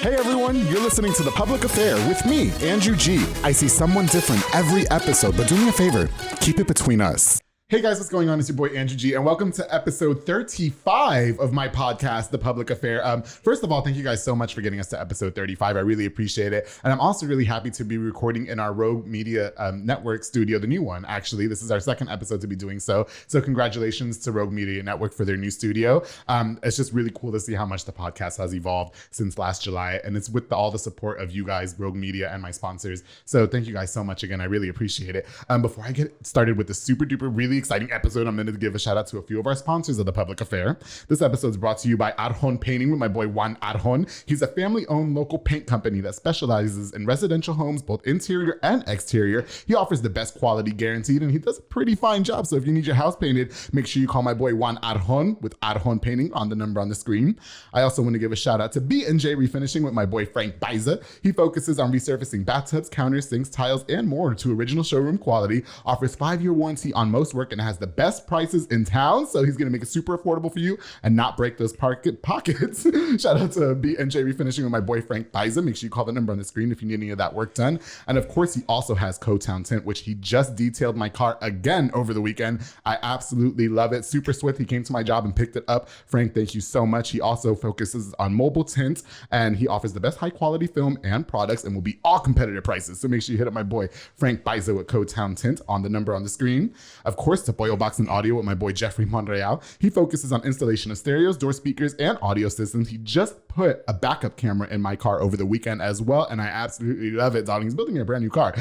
Hey everyone, you're listening to The Public Affair with me, Andrew G. I see someone different every episode, but do me a favor, keep it between us. Hey guys, what's going on? It's your boy Andrew G, and welcome to episode 35 of my podcast, The Public Affair. First of all, thank you guys so much for getting us to episode 35. I really appreciate it. And I'm also really happy to be recording in our Rogue Media Network studio, the new one, actually. This is our second episode to be doing so. So congratulations to Rogue Media Network for their new studio. It's just really cool to see how much the podcast has evolved since last July. And it's with all the support of you guys, Rogue Media, and my sponsors. So thank you guys so much again. I really appreciate it. Before I get started with the super duper really exciting episode, I'm going to give a shout out to a few of our sponsors of The Public Affair. This episode is brought to you by Arjon Painting with my boy Juan Arjon. He's a family-owned local paint company that specializes in residential homes, both interior and exterior. He offers the best quality guaranteed, and he does a pretty fine job. So if you need your house painted, make sure you call my boy Juan Arjon with Arjon Painting on the number on the screen. I also want to give a shout out to B&J Refinishing with my boy Frank Biza. He focuses on resurfacing bathtubs, counters, sinks, tiles, and more to original showroom quality, offers 5-year warranty on most work, and has the best prices in town. So he's going to make it super affordable for you and not break those pockets. Shout out to B&J Refinishing with my boy Frank Biza. Make sure you call the number on the screen if you need any of that work done. And of course, he also has Co-Town Tint, which he just detailed my car again over the weekend. I absolutely love it. Super swift. He came to my job and picked it up. Frank, thank you so much. He also focuses on mobile tint, and he offers the best high quality film and products and will be all competitive prices. So make sure you hit up my boy Frank Biza with Co-Town Tint on the number on the screen. Of course, to Boyle Box and Audio with my boy Jeffrey Montoya. He focuses on installation of stereos, door speakers, and audio systems. He just put a backup camera in my car over the weekend as well, and I absolutely love it, darling. He's building me a brand new car.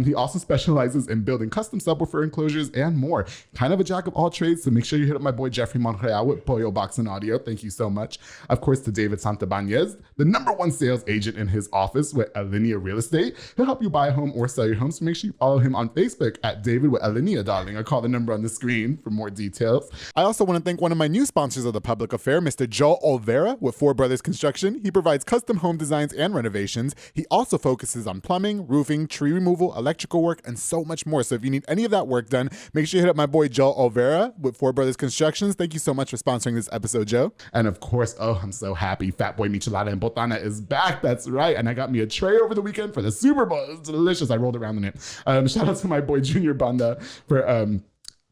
He also specializes in building custom subwoofer enclosures and more. Kind of a jack of all trades, so make sure you hit up my boy Jeffrey Montoya with Boyle Box and Audio. Thank you so much. Of course, to David Santabanez, the #1 sales agent in his office with Alinea Real Estate. He'll help you buy a home or sell your home, so make sure you follow him on Facebook at David with Alinea, darling, or call the number on the screen for more details. I also want to thank one of my new sponsors of The Public Affair, Mr. Joel Olvera with Four Brothers Construction. He provides custom home designs and renovations. He also focuses on plumbing, roofing, tree removal, electrical work, and so much more. So if you need any of that work done, make sure you hit up my boy Joel Olvera with Four Brothers Constructions. Thank you so much for sponsoring this episode, Joe. And of course, oh, I'm so happy. Fat Boy Michelada and Botana is back. That's right. And I got me a tray over the weekend for the Super Bowl. It's delicious. I rolled around in it. Shout out to my boy Junior Banda for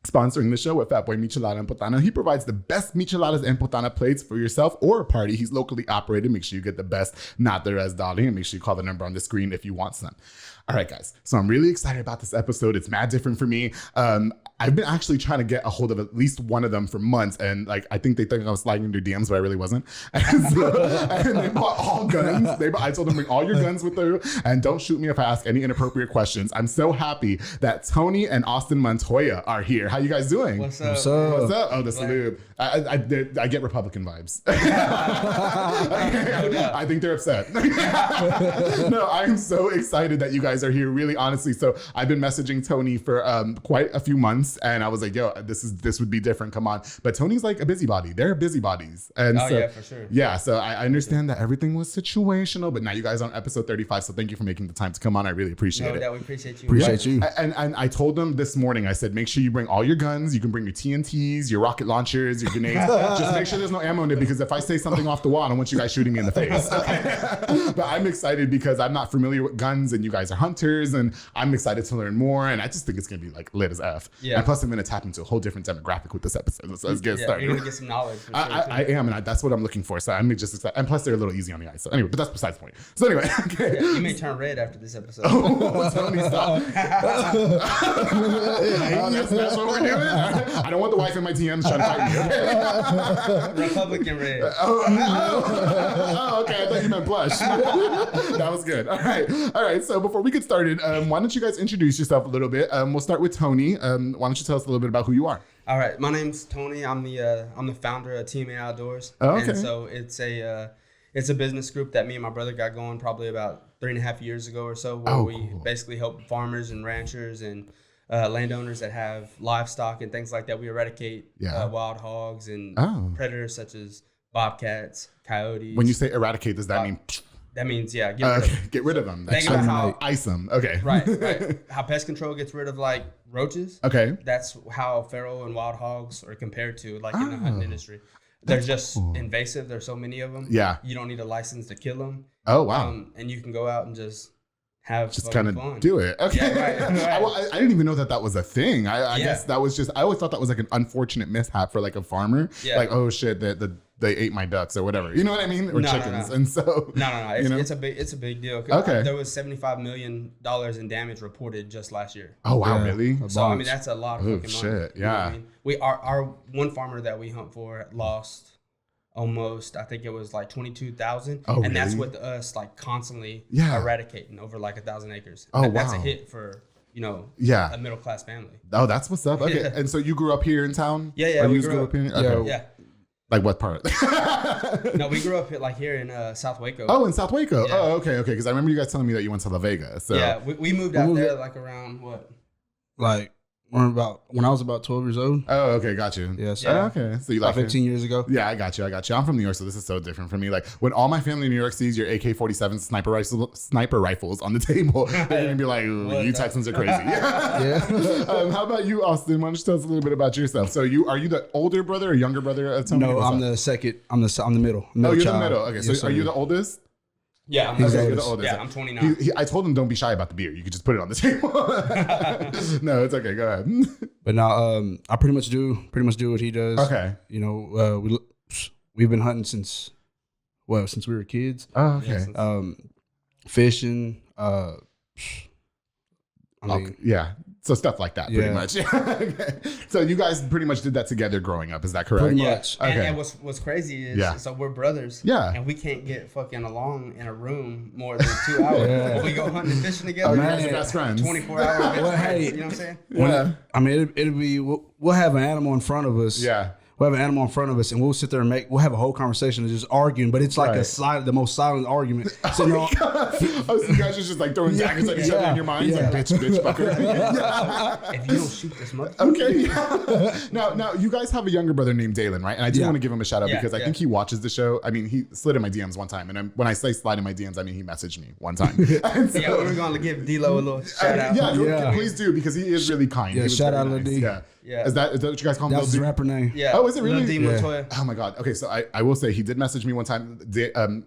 sponsoring the show with Fat Boy Michelada and Potana. He provides the best micheladas and potana plates for yourself or a party. He's locally operated. Make sure you get the best, not the rest, darling. And make sure you call the number on the screen if you want some. All right, guys. So I'm really excited about this episode. It's mad different for me. I've been actually trying to get a hold of at least one of them for months. And like, I think they think I was sliding into DMs, but I really wasn't. And they bought all guns. I told them bring all your guns with you and don't shoot me if I ask any inappropriate questions. I'm so happy that Tony and Austin Montoya are here. How you guys doing? What's up? What's up? What's up? Oh, the salute. I get Republican vibes. I think they're upset. No, I'm so excited that you guys are here, really honestly. So I've been messaging Tony for quite a few months, and I was like, yo, this would be different, come on. But Tony's like a busybody. They're busybodies. And yeah, for sure. Yeah, so I understand that everything was situational, but now you guys are on episode 35, so thank you for making the time to come on. I really appreciate it. No, we appreciate you. Appreciate you. And I told them this morning, I said, make sure you bring all your guns. You can bring your TNTs, your rocket launchers, your grenades. Just make sure there's no ammo in it, because if I say something off the wall, I don't want you guys shooting me in the face. Okay? But I'm excited because I'm not familiar with guns, and you guys are hunters, and I'm excited to learn more, and I just think it's going to be like lit as F. Yeah. And plus, I'm going to tap into a whole different demographic with this episode. So let's get started. You're going to get some knowledge. For sure, I am, and that's what I'm looking for. So I'm just excited. And plus, they're a little easy on the eyes. So anyway, but that's besides the point. So anyway, okay. Yeah, you may turn red after this episode. Oh, Tony, stop. That's what we're doing. I don't want the wife in my DMs trying to fight me. Okay? Republican red. Oh, okay. I thought you meant blush. That was good. All right. So before we get started, why don't you guys introduce yourself a little bit? We'll start with Tony. Why don't you tell us a little bit about who you are? All right. My name's Tony. I'm the founder of TMA Outdoors. Oh, okay. And so it's a business group that me and my brother got going probably about 3.5 years ago or so, where we basically help farmers and ranchers and landowners that have livestock and things like that. We eradicate wild hogs and predators such as bobcats, coyotes. When you say eradicate, does that mean? That means, get rid of them. Think about how ice them. Okay. Right. How pest control gets rid of like roaches. Okay. That's how feral and wild hogs are compared to like in the hunting industry. They're just invasive. There's so many of them. Yeah. You don't need a license to kill them. Oh, wow. And you can go out and just have just kind of fun. do it. Okay. Yeah, right. I didn't even know that was a thing. I guess that was just, I always thought that was like an unfortunate mishap for like a farmer. Yeah. Like, oh shit, they ate my ducks or whatever. You know what I mean? Or chickens. No. And so. No. It's a big deal. Okay. There was $75 million in damage reported just last year. Oh, wow. Really? So, I mean, that's a lot of fucking shit. money. Yeah. You know what I mean? Our one farmer that we hunt for lost almost, I think it was like 22,000. Oh, and that's with us like constantly eradicating over like 1,000 acres. Oh, That's a hit for, a middle class family. Oh, that's what's up. Okay. And so you grew up here in town? Yeah. We grew up here? Okay. Yeah. Like what part? No, we grew up here in South Waco. Oh, in South Waco. Yeah. Oh, okay. Because I remember you guys telling me that you went to La Vega. So yeah, we moved out there like around what? Like when I was about 12 years old. Oh, okay, got you. Yeah, so okay. So you like 15 years ago. Yeah, I got you. I'm from New York, so this is so different for me. Like when all my family in New York sees your AK-47 sniper rifles on the table, they're gonna be like, "You Texans are crazy." Yeah. How about you, Austin? Why don't you tell us a little bit about yourself? So are you the older brother or younger brother of Tony? No, I'm the second. I'm the middle. Oh, you're child. the middle. Okay, so are you the oldest? Yeah, I'm the oldest. Yeah, I'm 29. I told him don't be shy about the beer. You could just put it on the table. No, it's okay. Go ahead. But now, I pretty much do what he does. Okay. We've been hunting since we were kids. Oh, okay. Fishing. So stuff like that, pretty much. Okay. So you guys pretty much did that together growing up. Is that correct? Pretty much. Okay. And what's crazy is, so we're brothers. Yeah. And we can't get fucking along in a room more than 2 hours. When we go hunting and fishing together. You guys are best friends. 24-hour best friends. You know what I'm saying? Yeah. I mean, it'll be we'll have an animal in front of us. Yeah. We'll have an animal in front of us, and we'll sit there and we'll have a whole conversation and just arguing. But it's like the most silent argument. So, so you guys are just like throwing daggers at each other in your minds, like bitch, fucker. If you don't shoot this mother. Okay. Yeah. Now you guys have a younger brother named Dalen, right? And I do want to give him a shout out because I think he watches the show. I mean, he slid in my DMs one time, and when I say slide in my DMs, I mean he messaged me one time. So, we're gonna give D-Lo a little shout out. Yeah, please do because he is really kind. Yeah, shout out Lil D. Yeah. Is that what you guys call him? That was his rapper name. Yeah. Oh, is it really? Lil D Montoya. Oh my God. Okay, so I will say he did message me one time.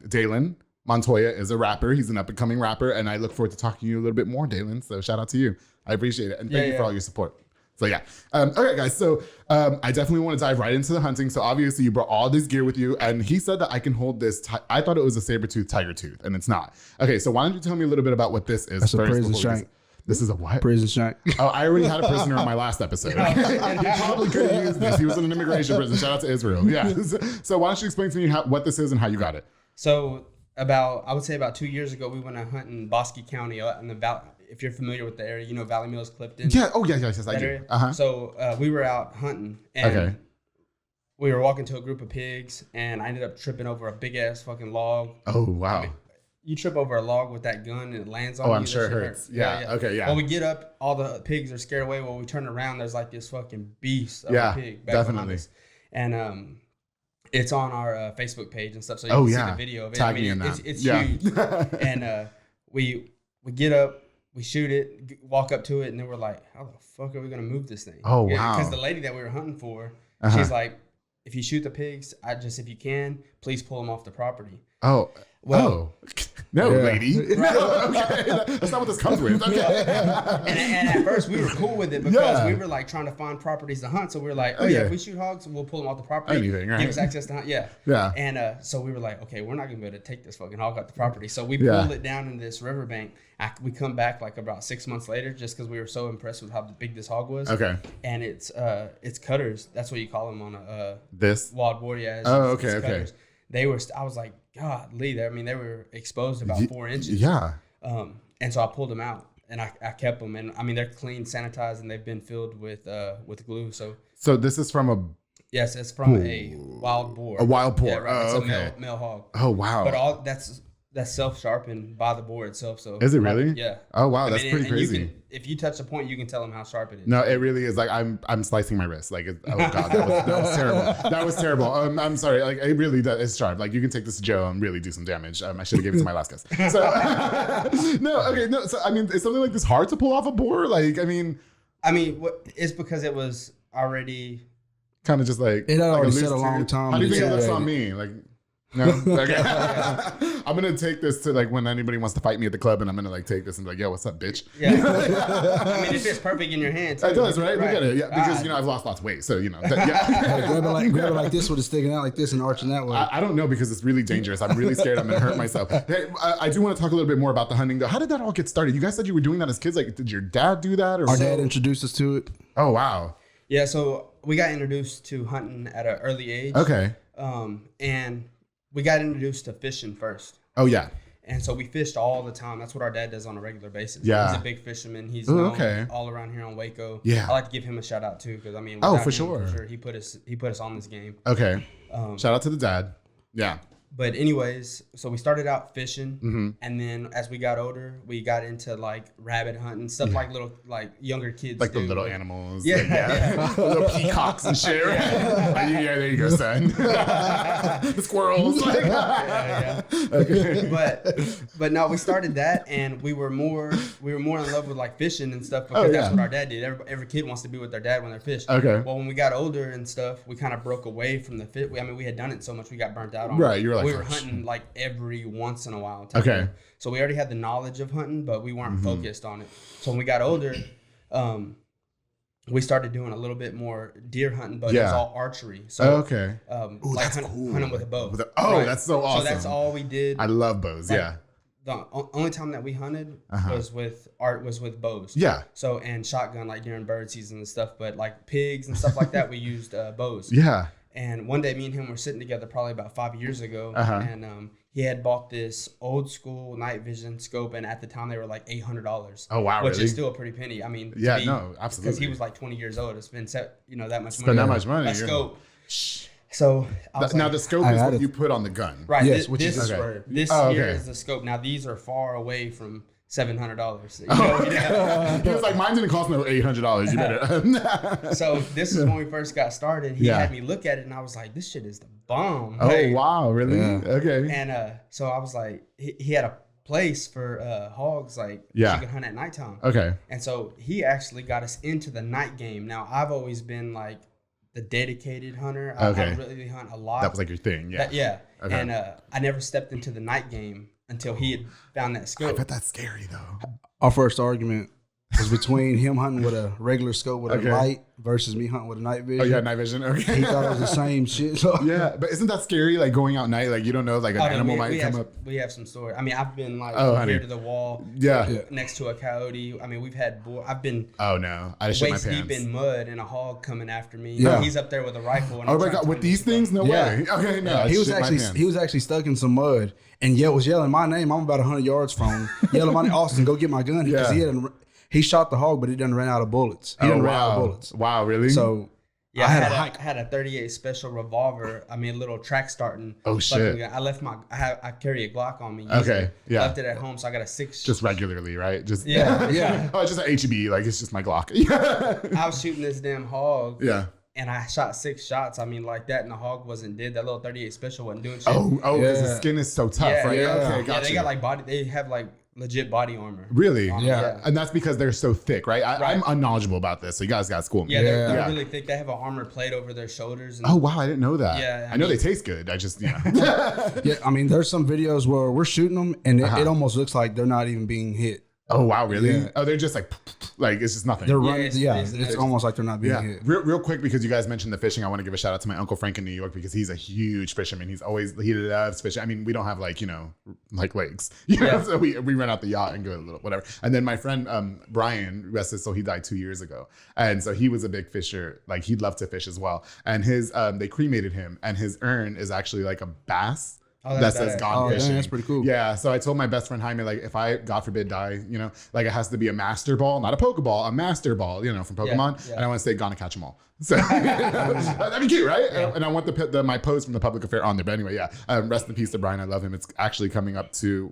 Dalen Montoya is a rapper. He's an up and coming rapper, and I look forward to talking to you a little bit more, Dalen. So shout out to you. I appreciate it, and thank you for all your support. So yeah. Okay, guys. So I definitely want to dive right into the hunting. So obviously you brought all this gear with you, and he said that I can hold this. I thought it was a saber-tooth tiger tooth, and it's not. Okay, so why don't you tell me a little bit about what this is? That's a prison shank. This is a what? Prison shank. Oh, I already had a prisoner on my last episode. He probably could have used this. He was in an immigration prison. Shout out to Israel. Yeah. So why don't you explain to me what this is and how you got it? So I would say about 2 years ago, we went to hunt in Bosque County in the valley. If you're familiar with the area, you know Valley Mills, Clifton. Yeah. Oh, yes, I do. Uh-huh. So we were out hunting, and we were walking to a group of pigs, and I ended up tripping over a big ass fucking log. Oh wow! I mean, you trip over a log with that gun and it lands on you. Oh, I'm sure it hurts. Yeah. Okay. Yeah. Well, we get up, all the pigs are scared away. Well, we turn around, there's like this fucking beast of a pig back behind us. And it's on our Facebook page and stuff, so you can see the video of it. Tag me in that. It's huge. And we get up, we shoot it, walk up to it, and then we're like, how the fuck are we gonna move this thing? Oh wow! Because the lady that we were hunting for, she's like, if you shoot the pigs, if you can, please pull them off the property. Oh. Well, no, lady. No, okay. That's not what this comes with. Okay. And at first we were cool with it because we were like trying to find properties to hunt. So we were like, if we shoot hogs, we'll pull them off the property. Anything, right? Give us access to hunt. Yeah. And so we were like, okay, we're not gonna be able to take this fucking hog off the property. So we pulled it down in this riverbank. We come back like about 6 months later, just because we were so impressed with how big this hog was. Okay. And it's cutters. That's what you call them on a this wild boar. Yeah. Okay. Cutters. They were. I was like, God, Lee. They were exposed about 4 inches. Yeah. And so I pulled them out, and I kept them, and I mean they're clean, sanitized, and they've been filled with glue. So this is from a. Yes, it's from a wild boar. A wild boar. Yeah, right. Oh, it's okay. a male hog. Oh wow. But that's self-sharpened by the boar itself. So is it really? Yeah. Oh wow, that's pretty crazy. If you touch the point, you can tell them how sharp it is. No, it really is. Like I'm slicing my wrist. Like oh god, that was terrible. That was terrible. I'm sorry. Like it really does. It's sharp. Like you can take this to Joe and really do some damage. I should have given it to my last guest. So no. So I mean, is something like this hard to pull off a boar? Like I mean, it's because it was already Kind of just like it had like already said a long time. How do you think it looks on me? Like, no, like, I'm gonna take this to like when anybody wants to fight me at the club, and I'm gonna like take this and be like, yo, what's up, bitch? Yeah. I mean, it fits perfect in your hand too. It does, right? Look at it, yeah. Because I've lost lots of weight, so yeah. grab it like this with it sticking out like this and arching that way. I don't know because it's really dangerous. I'm really scared I'm gonna hurt myself. Hey, I do want to talk a little bit more about the hunting though. How did that all get started? You guys said you were doing that as kids. Like, did your dad do that? Or our dad introduced us to it. Oh wow. Yeah, so we got introduced to hunting at an early age. Okay. And we got introduced to fishing first. Oh yeah. And so we fished all the time. That's what our dad does on a regular basis. Yeah. He's a big fisherman. He's known all around here on Waco. Yeah. I like to give him a shout out too, because I mean, for sure. He put us on this game. Okay. Shout out to the dad. Yeah. But anyways, so we started out fishing, and then as we got older, we got into like rabbit hunting, stuff like little like younger kids like do. the little animals. Yeah. Like, the little peacocks and shit. Yeah, there you go, son. The squirrels. Okay. But no, we started that, and we were more in love with like fishing and stuff because that's what our dad did. Every kid wants to be with their dad when they're fish. Okay. Well, when we got older and stuff, we kind of broke away from the fish. I mean, we had done it so much we got burnt out on it. Right, you were like, we were hunting like every once in a while. Okay. So we already had the knowledge of hunting, but we weren't focused on it. So when we got older, we started doing a little bit more deer hunting, but it was all archery. So like hunting with a bow. That's so awesome. So that's all we did. I love bows. Like, the only time that we hunted was with bows. Yeah. So and shotgun like during bird season and stuff, but like pigs and stuff like that, we used bows. Yeah. And one day, me and him were sitting together probably about 5 years ago, and he had bought this old school night vision scope, and at the time they were like $800. Oh wow, which really? is still a pretty penny. I mean, absolutely. Because he was like 20 years old. It's been that much money. That much money. A scope. So now the scope is what you put on the gun, right? Yes, This here is the scope. Now these are far away from $700. He was like, mine didn't cost no $800. You better. So this is when we first got started. He had me look at it, and I was like, "This shit is the bomb." Oh wow, really? Yeah. Okay. And so I was like, he had a place for hogs, like you could hunt at nighttime. Okay. And so he actually got us into the night game. Now I've always been like the dedicated hunter. I really hunt a lot. That was like your thing, yeah. Okay. And I never stepped into the night game until he had found that scope. I bet that's scary though. Our first argument was between him hunting with a regular scope with a light versus me hunting with a night vision. Oh, yeah, night vision. Okay. He thought it was the same shit. So. Yeah, but isn't that scary? Like going out night, like you don't know, like an animal might come up. We have some story. I mean, I've been like here to the wall. Yeah. Next to a coyote. I mean, we've had. I've been. Oh no! I just shit my pants. Waist deep in mud and a hog coming after me. Yeah. He's up there with a rifle. And oh my god! With these things, no way. Okay, no. He was actually stuck in some mud and was yelling my name. I'm about 100 yards from him. Yelling my name, Austin, go get my gun because he shot the hog, but it done ran out of bullets. He done ran out of bullets. Wow, really? So I had a 38 special revolver. I mean, a little track starting. Oh shit! I left I carry a Glock on me. Okay, yeah. Left it at home, so I got a 6. Just regularly, right? Just yeah. Oh, it's just an HEB. Like it's just my Glock. I was shooting this damn hog. Yeah. And I shot 6 shots. I mean, like that, and the hog wasn't dead. That little 38 special wasn't doing shit. Oh, because the skin is so tough, right? Yeah. Okay, gotcha. They got like they have like legit body armor. Really? Yeah. And that's because they're so thick, right? I'm unknowledgeable about this, so you guys got to school me. Yeah, they're really thick. They have an armor plate over their shoulders. And oh wow, I didn't know that. Yeah, I know they taste good. I just yeah. I mean, there's some videos where we're shooting them, and it almost looks like they're not even being hit. Oh wow, really? Yeah. Oh, they're just like it's just nothing. They're running. It's almost like they're not being hit. Real quick, because you guys mentioned the fishing, I want to give a shout out to my Uncle Frank in New York because he's a huge fisherman. He loves fishing. I mean, we don't have like lakes, so we rent out the yacht and go a little whatever. And then my friend Brian, rest his soul, he died 2 years ago, and so he was a big fisher. Like he'd love to fish as well. And his they cremated him, and his urn is actually like a bass. That says gone fishing. Dang, that's pretty cool. Yeah, so I told my best friend Jaime, like, if I, God forbid, die, like it has to be a master ball, not a Pokeball, a master ball, from Pokemon, and I want to say gonna catch them all. So that'd be cute, right? Yeah. And I want my post from the public affair on there. But anyway, rest in peace to Brian. I love him. It's actually coming up to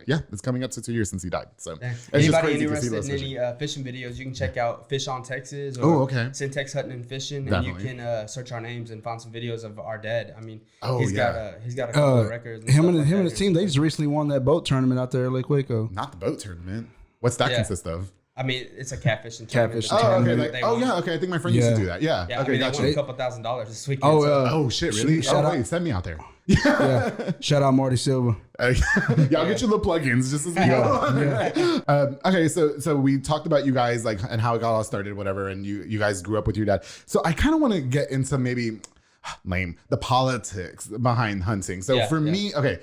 it's coming up to 2 years since he died. So it's just crazy interested in any fishing videos, you can check out Fish on Texas or Syntex Hunting and Fishing, and Definitely. you can search our names and find some videos of our dad. I mean, he's got a couple of records. And him and his team, they just recently won that boat tournament out there at Lake Waco. Not the boat tournament. What's that consist of? I mean, it's a catfishing Catfishing tournament. Okay. Okay. I think my friend used to do that. Yeah. Yeah. Okay. I mean, Gotcha. they won a couple $1,000 this weekend. Oh shit! Really? Send me out there. Yeah. Shout out Marty Silva. Y'all get your little plugins just as we go. Okay, so we talked about you guys like and how it got all started, whatever, and you guys grew up with your dad. So I kind of want to get into maybe the politics behind hunting. So for me, okay.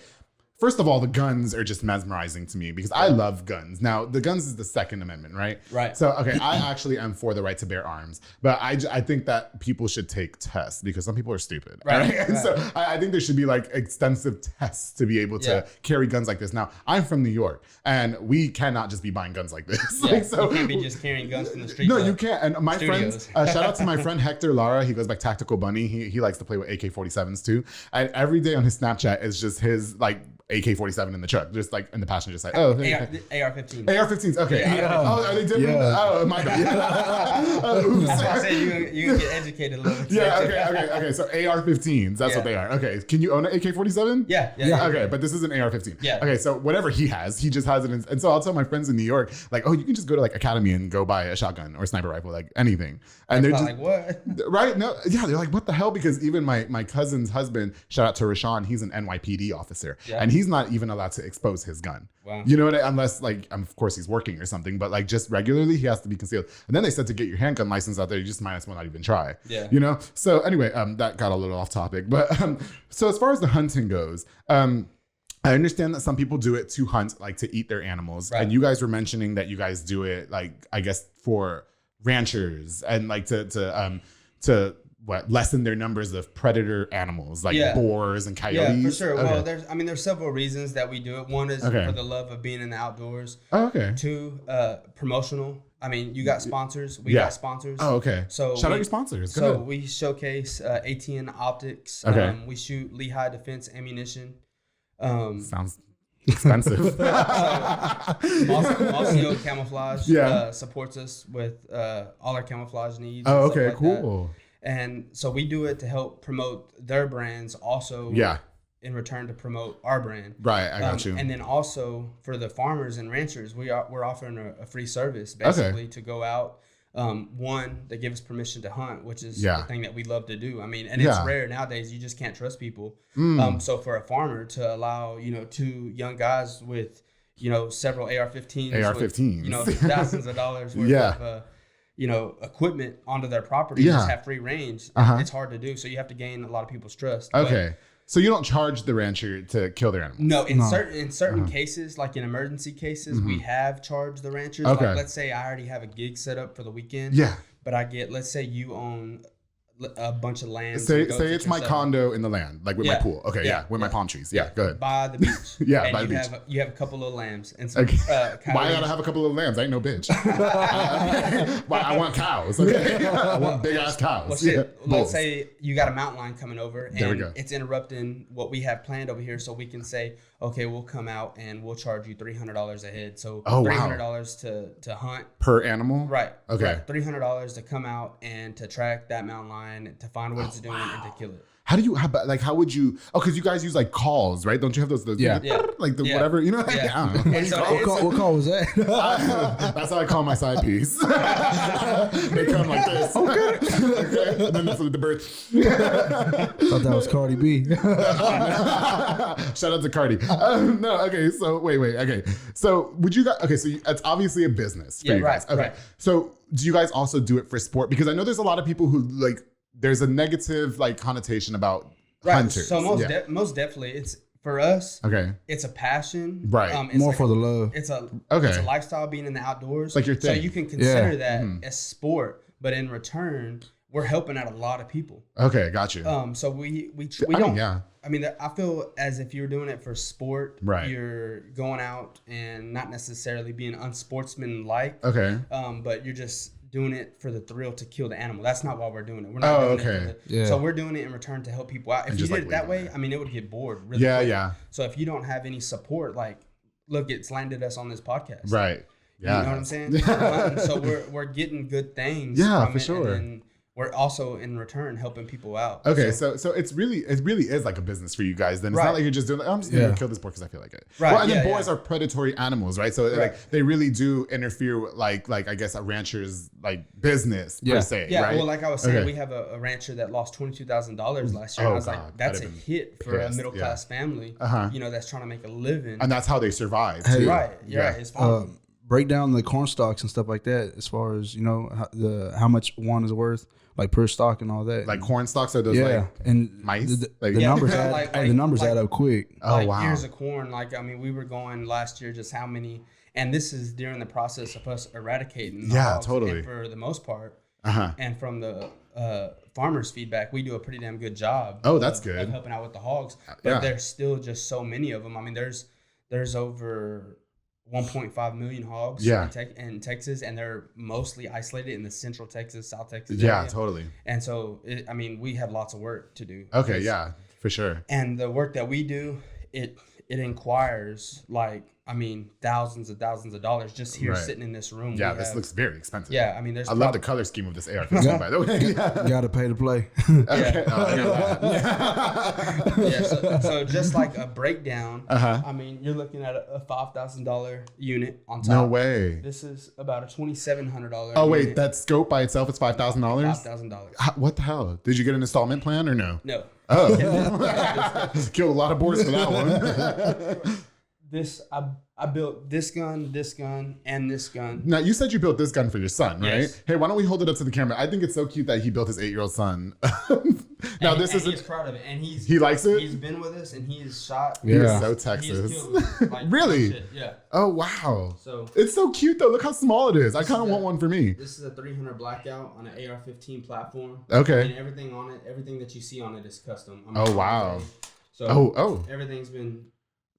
First of all, the guns are just mesmerizing to me because I love guns. Now, the guns is the Second Amendment, right? Right. So, okay, I actually am for the right to bear arms, but I think that people should take tests because some people are stupid. Right. And so I think there should be like extensive tests to be able to carry guns like this. Now, I'm from New York and we cannot just be buying guns like this. Yeah, so you can't be just carrying guns from the street. No, you can't. And my friends, shout out to my friend Hector Lara. He goes by Tactical Bunny. He likes to play with AK-47s too. And every day on his Snapchat is just his like AK-47 in the truck, just like in the passenger side. Oh, AR-15s. AR-15s. Okay. Yeah. Oh, are they different? Yeah. Oh, my bad. Oops. That's why I said you can get educated a little bit. Yeah. Okay. So AR-15s. That's what they are. Okay. Can you own an AK-47? Yeah. Okay, but this is an AR-15. Yeah. Okay. So whatever he just has it. And so I'll tell my friends in New York, like, oh, you can just go to like Academy and go buy a shotgun or a sniper rifle, like anything. And they're just like, what? Right? No. Yeah. They're like, what the hell? Because even my cousin's husband, shout out to Rashawn, he's an NYPD officer, and he's not even allowed to expose his gun. Wow. You know what? Unless like, of course he's working or something, but like just regularly he has to be concealed. And then they said to get your handgun license out there, you just might as well not even try. Yeah. You know? So anyway, that got a little off topic, but so as far as the hunting goes, I understand that some people do it to hunt, like to eat their animals. Right. And you guys were mentioning that you guys do it like, I guess for ranchers and like to lessen their numbers of predator animals like boars and coyotes. Yeah, for sure. Okay. Well, there's several reasons that we do it. One is for the love of being in the outdoors. Oh, okay. Two, promotional. I mean, you got sponsors. We got sponsors. Oh, okay. So shout out your sponsors. Go so ahead. we showcase ATN Optics. Okay. We shoot Lehigh Defense ammunition. Sounds expensive. Also Camouflage supports us with all our camouflage needs. Oh, okay, like cool. That. And so we do it to help promote their brands also in return to promote our brand. Right, I got you. And then also for the farmers and ranchers, we're offering a free service basically to go out. One, they give us permission to hunt, which is the thing that we love to do. I mean, and it's rare nowadays. You just can't trust people. So for a farmer to allow, two young guys with, several AR-15s, with, thousands of dollars worth of, equipment onto their property, just have free range. It's hard to do. So you have to gain a lot of people's trust. Okay. So you don't charge the rancher to kill their animals? No, in certain cases, like in emergency cases, we have charged the ranchers. Okay. Like let's say I already have a gig set up for the weekend. Yeah. But let's say you own a bunch of land. Say it's my condo in the land, like with my pool. Okay, with my palm trees. Yeah, go ahead. By the beach. And by the beach. You have a couple of lambs and some Why I gotta have a couple of lambs? I ain't no bitch. I want cows. Okay, I want big ass cows. Well, shit, let's say you got a mountain lion coming over and it's interrupting what we have planned over here, so we can say, okay, we'll come out and we'll charge you $300 a head. So $300 to hunt per animal. Right. Okay. Right. $300 to come out and to track that mountain lion, to find what it's doing and to kill it. How would you? Oh, because you guys use like calls, right? Don't you have those? Like the whatever, you know? Yeah. What call was that? That's how I call my side piece. They come like this. Okay. And then that's the bird. Thought that was Cardi B. Shout out to Cardi. No, okay. So wait. Okay. So would you guys? Okay. So it's obviously a business for you guys. Okay. Right. So do you guys also do it for sport? Because I know there's a lot of people who like. There's a negative like connotation about hunters. So most definitely, it's for us. Okay, it's a passion. Right, it's more like for the love. It's a lifestyle, being in the outdoors. Like your thing. So you can consider that as sport, but in return, we're helping out a lot of people. Okay, got you. So we don't. I mean, I feel as if you're doing it for sport. Right. You're going out and not necessarily being unsportsmanlike. Okay. But you're just doing it for the thrill to kill the animal. That's not why we're doing it. We're not doing it for the, so we're doing it in return to help people out. If you did it that way, I mean, it would get bored really quick. Yeah. So if you don't have any support, like, look, it's landed us on this podcast. Right. Yeah. You know what I'm saying? So we're getting good things. Yeah, for sure. And we're also in return helping people out. Okay, so it really is like a business for you guys. Then it's not like you're just doing like, I'm just gonna kill this boar because I feel like it. Right. Well, and then boars are predatory animals, right? So like they really do interfere with like I guess a rancher's like business per se. Yeah. Right? Well, like I was saying, we have a rancher that lost $22,000 last year. And I was like, that's a hit for a middle class family. You know, that's trying to make a living. And that's how they survive. Too. Right. Yeah. It's fine. Break down the corn stalks and stuff like that as far as, you know, how much one is worth, like per stock and all that. Like corn stalks are those like and mice? The numbers add up quick. Oh, wow. Ears of corn. Like, I mean, we were going last year just how many, and this is during the process of us eradicating the hogs, totally. and for the most part. And from the farmers' feedback, we do a pretty damn good job. Oh, that's good. Of helping out with the hogs. But there's still just so many of them. I mean, there's over 1.5 million hogs in Texas, and they're mostly isolated in the central Texas, South Texas area. Totally. And so, I mean, we have lots of work to do. Okay, yeah, for sure. And the work that we do, it inquires thousands of dollars just here sitting in this room. Yeah, this looks very expensive. Yeah, I mean, I love the color scheme of this AR-15, by the way. You got to pay to play. Okay. So just like a breakdown, I mean, you're looking at a $5,000 unit on top. No way. This is about a $2,700. Oh wait, that scope by itself is $5,000. $5,000. What the hell? Did you get an installment plan or no? No. Oh, killed a lot of boars for that one. I built this gun, and this gun. Now, you said you built this gun for your son, right? Yes. Hey, why don't we hold it up to the camera? I think it's so cute that he built his 8-year-old son. He's proud of it, and he likes it. He's been with us, and he is shot. He is so Texas. Really? Shit. Yeah. Oh wow. So it's so cute though. Look how small it is. I kind of want one for me. This is a 300 blackout on an AR-15 platform. Okay. And everything on it, everything that you see on it is custom. Oh wow. So everything's been.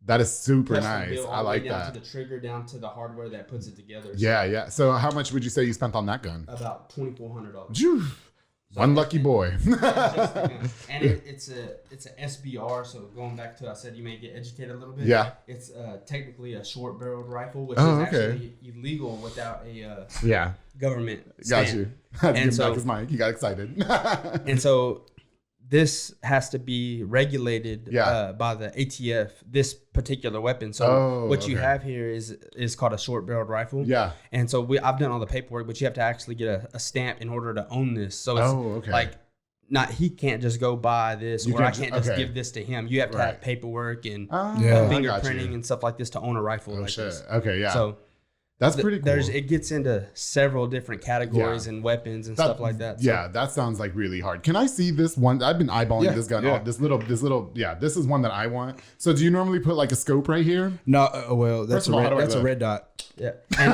That is super nice. Built, I like down that. To the trigger, down to the hardware that puts it together. Yeah. So how much would you say you spent on that gun? About $2,400. One lucky boy. And it's a SBR. So going back to, I said you may get educated a little bit. Yeah. It's technically a short-barreled rifle, which is actually illegal without a government stamp. Got you. And so his mic. He got excited. And so this has to be regulated by the ATF, this particular weapon. So what you have here is called a short-barreled rifle. Yeah. And so I've done all the paperwork, but you have to actually get a stamp in order to own this. So it's like he can't just go buy this, or I can't just give this to him. You have to have paperwork and fingerprinting and stuff like this to own a rifle like this. Okay, yeah. So that's pretty cool. It gets into several different categories and weapons and stuff like that. So. Yeah, that sounds like really hard. Can I see this one? I've been eyeballing this gun. Yeah. This little. This is one that I want. So do you normally put like a scope right here? No, well, that's a red dot. Yeah, and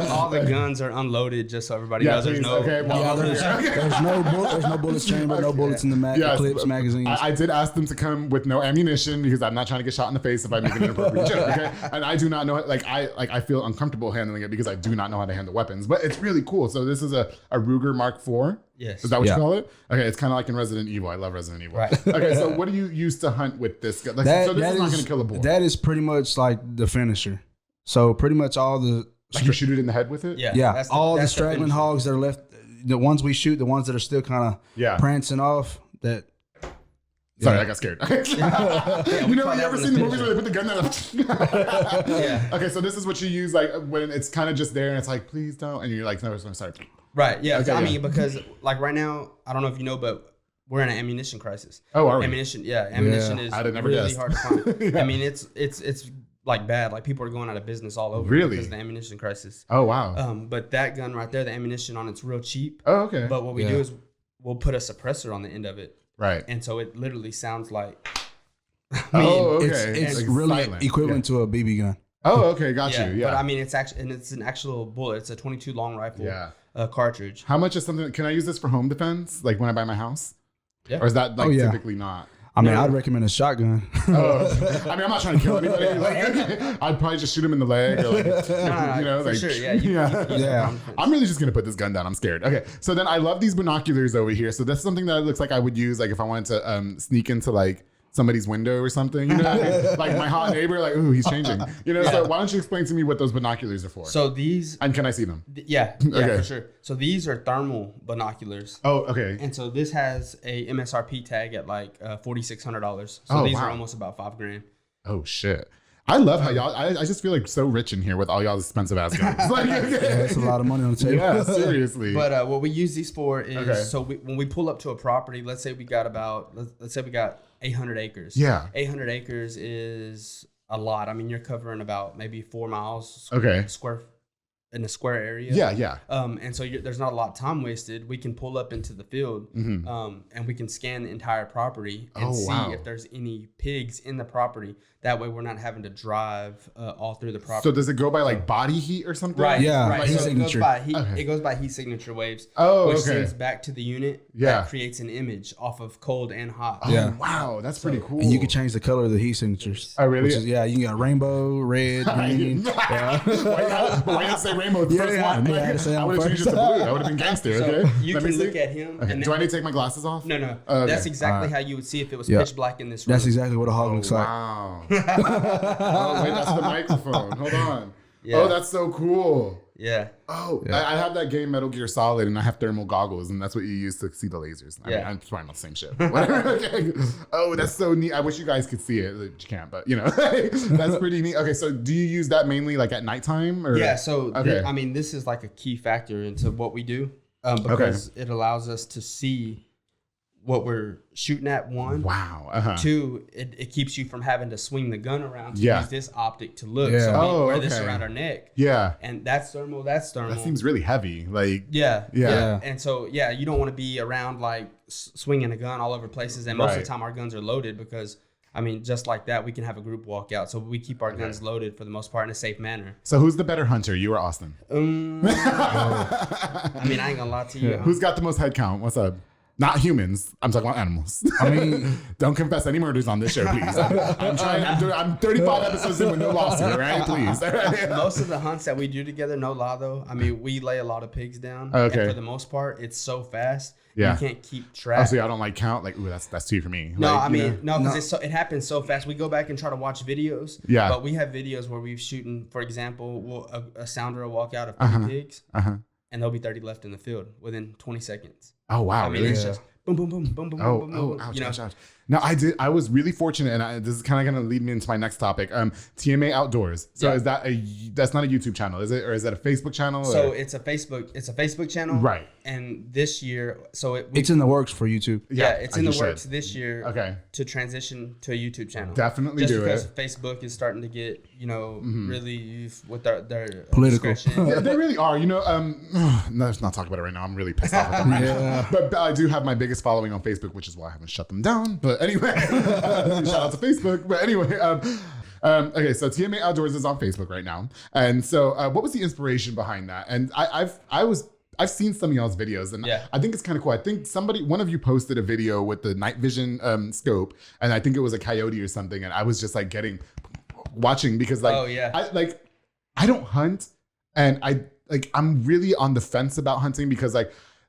all the guns are unloaded, just so everybody knows. There's no, there's no bullets chamber, no bullets in the clips, magazines. I did ask them to come with no ammunition because I'm not trying to get shot in the face if I make an inappropriate joke. Okay, and I do not know. I feel uncomfortable handling it because I do not know how to handle weapons. But it's really cool. So this is a Ruger Mark IV. Yes. Is that what you call it? Okay, it's kind of like in Resident Evil. I love Resident Evil. Right. Okay, so what do you use to hunt with this gun? So this is not going to kill a boar. That is pretty much like the finisher. So pretty much all the... Like you shoot it in the head with it? Yeah. All the straggling hogs that are left, the ones we shoot, the ones that are still kind of prancing off, that... Sorry, I got scared. You ever seen the movies where they put the gun down? Okay, so this is what you use like when it's kind of just there and it's like, please don't. And you're like, no, sorry. Right, yeah. Okay, I mean, because like right now, I don't know if you know, but we're in an ammunition crisis. Oh, are we? Ammunition is really hard to find. I mean, it's like bad. Like people are going out of business all over because of the ammunition crisis. Oh, wow. But that gun right there, the ammunition on it's real cheap. Oh, okay. But what we do is we'll put a suppressor on the end of it. Right. And so it literally sounds like... It's really silent. Equivalent to a BB gun. Oh, okay. Got you. Yeah. But I mean, it's an actual bullet. It's a 22 long rifle cartridge. How much is something... Can I use this for home defense? Like when I buy my house? Yeah. Or is that like typically not? I mean, I'd recommend a shotgun. I mean, I'm not trying to kill anybody. I'd probably just shoot him in the leg. Or for sure. Yeah. I'm really just going to put this gun down. I'm scared. Okay. So then I love these binoculars over here. So that's something that looks like I would use like if I wanted to sneak into like somebody's window or something, you know what I mean? Like my hot neighbor, like, ooh, he's changing, you know? So why don't you explain to me what those binoculars are for? So these... And can I see them? Yeah, for sure. So these are thermal binoculars. Oh, okay. And so this has a MSRP tag at like $4,600. So these are almost about $5,000. Oh, shit. I love how y'all, I just feel like so rich in here with all y'all's expensive ass guns. Like, that's a lot of money on the table. Yeah, seriously. But what we use these for is, when we pull up to a property, let's say we got 800 acres. Yeah. 800 acres is a lot. I mean, you're covering about maybe 4 miles in a square area. Yeah. And so there's not a lot of time wasted. We can pull up into the field and we can scan the entire property and see if there's any pigs in the property. That way we're not having to drive all through the property. So does it go by like body heat or something? Right. Yeah. Right. Heat so signature. It goes by heat signature waves. Oh, which okay. sends back to the unit. That creates an image off of cold and hot. Oh, wow. That's pretty cool. And you can change the color of the heat signatures. Oh, really? Which is, you can got rainbow, red, green. Why you have to say rainbow the first one? I would have changed it to blue. I would have been gangster. Okay. You can look at him. Okay. Do I need to take my glasses off? No. That's exactly how you would see if it was pitch black in this room. That's exactly what a hog looks like. Wow. Oh, wait, that's the microphone. Hold on. Yeah. Oh, that's so cool. Yeah. Oh, yeah. I have that game Metal Gear Solid, and I have thermal goggles, and that's what you use to see the lasers. I mean, I'm probably not the same shit. Okay. Oh, that's so neat. I wish you guys could see it. You can't, but that's pretty neat. Okay, so do you use that mainly like at nighttime? Or? Yeah. So this is like a key factor into what we do because it allows us to see what we're shooting at, one. Wow. Two, it keeps you from having to swing the gun around to use this optic to look. Yeah. So we wear this around our neck. Yeah. And that's thermal. That seems really heavy. Like. Yeah. And so, you don't want to be around like swinging a gun all over places. And most of the time our guns are loaded because, I mean, just like that, we can have a group walk out. So we keep our guns loaded for the most part in a safe manner. So who's the better hunter, you or Austin? I mean, I ain't gonna lie to you. Who's got the most head count? What's up? Not humans. I'm talking about animals. I mean, don't confess any murders on this show, please. I'm 35 episodes in with no lawsuit, right? Please. Most of the hunts that we do together, no lie though. I mean, we lay a lot of pigs down. Okay. And for the most part, it's so fast. Yeah. You can't keep track. Oh, so I don't like count. Like, ooh, that's two for me. No, like, I mean, because it happens so fast. We go back and try to watch videos. Yeah. But we have videos where we've shooting, for example, a sounder will walk out of 30 pigs. And there'll be 30 left in the field within 20 seconds. Oh, wow. I mean, it's just boom, boom, boom, boom, boom, boom, boom. Ouch. No, I was really fortunate, and this is kind of going to lead me into my next topic. TMA Outdoors. So is that's not a YouTube channel, is it, or is that a Facebook channel? So it's a Facebook channel, right? And this year, it's in the works for YouTube. Yeah, it's in the works this year. Okay, to transition to a YouTube channel. Definitely do it. Just because Facebook is starting to get really with their political. Yeah, they really are. No, let's not talk about it right now. I'm really pissed off at them right now. But I do have my biggest following on Facebook, which is why I haven't shut them down. But anyway, shout out to Facebook. But anyway, okay, so TMA Outdoors is on Facebook right now. And so what was the inspiration behind that? And I've seen some of y'all's videos, and I think it's kind of cool. I think one of you posted a video with the night vision scope, and I think it was a coyote or something. And I was just like watching because I don't hunt, and I'm really on the fence about hunting because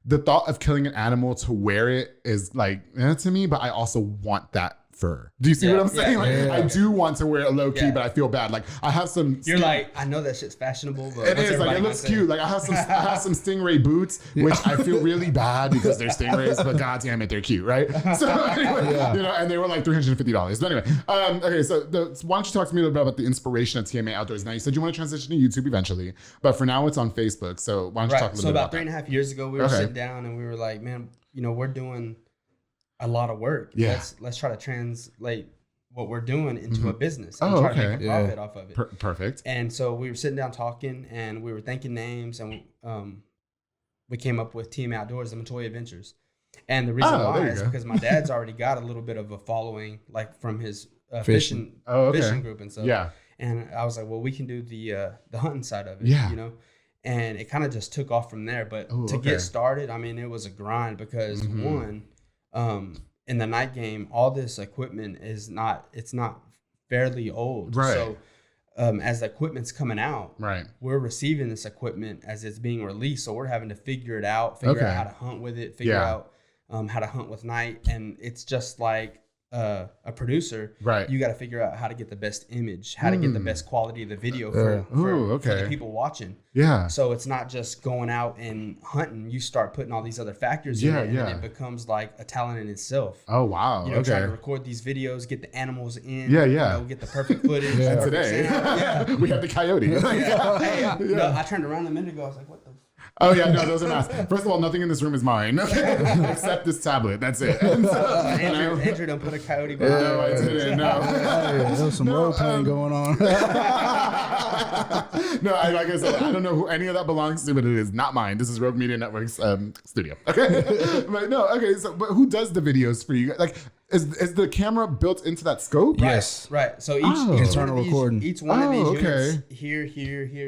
the thought of killing an animal to wear it is to me, but I also want that fur. Do you see what I'm saying? I do want to wear it low key, but I feel bad. I have some. You're I know that shit's fashionable, but it is. It looks cute. I have some stingray boots, which I feel really bad because they're stingrays, but god damn it, they're cute, right? So anyway, and they were like $350. But anyway, okay. So why don't you talk to me a little bit about the inspiration of TMA Outdoors? Now you said you want to transition to YouTube eventually, but for now it's on Facebook. So why don't you talk a little bit about that? So about 3.5 years ago, we were sitting down and we were like, man, we're doing a lot of work. Yeah. Let's try to translate what we're doing into a business and try to make a profit off of it. Perfect. And so we were sitting down talking and we were thinking names and we came up with TMA Outdoors, the Montoya Adventures. And the reason why is because my dad's already got a little bit of a following from his fishing group and stuff. Yeah. And I was like, well, we can do the hunting side of it, And it kind of just took off from there. But to get started, I mean, it was a grind because in the night game, all this equipment it's not fairly old. Right. So as the equipment's coming out, we're receiving this equipment as it's being released. So we're having to figure it out, figure out how to hunt with it, figure out how to hunt with night. And it's just a producer, right, you got to figure out how to get the best image, how to get the best quality of the video for the people watching. Yeah. So it's not just going out and hunting. You start putting all these other factors in it, and it becomes like a talent in itself. Oh, wow. You know, trying to record these videos, get the animals in. Yeah. You know, get the perfect footage. And today, we have the coyote. No, I turned around a minute ago. I was like, what the Oh yeah, no, those are masks. First of all, nothing in this room is mine except this tablet. That's it. Andrew don't put a coyote behind. No, I didn't. No, there was some role playing going on. No, like I said, I don't know who any of that belongs to, but it is not mine. This is Rogue Media Network's studio. Okay, but no, okay. So, but who does the videos for you? Like, is the camera built into that scope? Yes. Right. So each internal recording. Each one of these units, here,